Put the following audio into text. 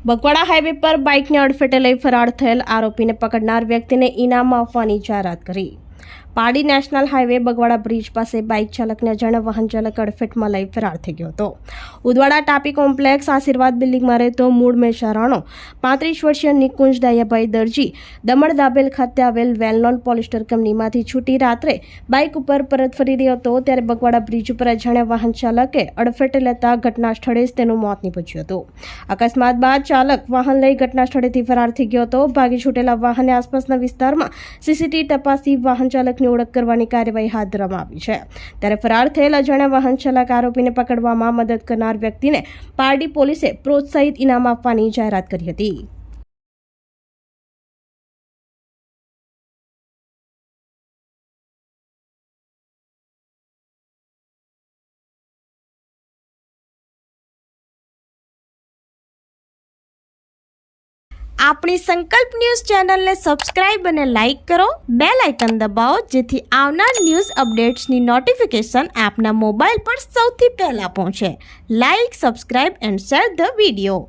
Bagwada highway પર બાઇકને અડફેટે લઈ ફરાર થયેલ આરોપીને પકડનાર વ્યક્તિને ઇનામ આપવાની જાહેરાત કરી। પાડી નેશનલ હાઈવે બગવાડા બ્રિજ પાસે બાઇક ચાલકને અજાણ્યા વાહન ચાલક અડફેટમાં લઈ ફરાર થઈ ગયો હતો। ઉદવાડા ટાપી કોમ્પ્લેક્સ આશીર્વાદ બિલ્ડિંગમાં રહેતો મૂળ મહેસાણાનો 35 વર્ષીય નિકુંજ દાયાભાઈ દરજી દમણ દાબેલ ખાતે આવેલ વેલનોન પોલિસ્ટર કંપનીમાંથી છૂટી રાત્રે બાઇક ઉપર પરત ફરી રહ્યો હતો ત્યારે બગવાડા બ્રિજ ઉપર અજાણ્યા વાહન ચાલકે અડફેટે લેતા ઘટના સ્થળે જ તેનું મોત નીપજ્યું હતું। અકસ્માત બાદ ચાલક વાહન લઈ ઘટના સ્થળેથી ફરાર થઈ ગયો હતો। ભાગી છૂટેલા વાહને આસપાસના વિસ્તારમાં સીસીટીવી તપાસી વાહન ચાલકની ઓળખ કરવાની કાર્યવાહી હાથ ધરવામાં આવી છે। ત્યારે ફરાર થયેલ અજાણ્યા વાહન ચાલક આરોપીને પકડવામાં મદદ કરનાર વ્યક્તિને પારડી પોલીસે પ્રોત્સાહિત ઇનામ આપવાની જાહેરાત કરી હતી। આપણી સંકલ્પ ન્યૂઝ ચેનલને સબસ્ક્રાઇબ અને લાઇક કરો, બેલ આઇકન દબાવો જેથી આવનાર ન્યૂઝ અપડેટ્સની નોટિફિકેશન આપના મોબાઈલ પર સૌથી પહેલા પહોંચે। Like, subscribe and share the video.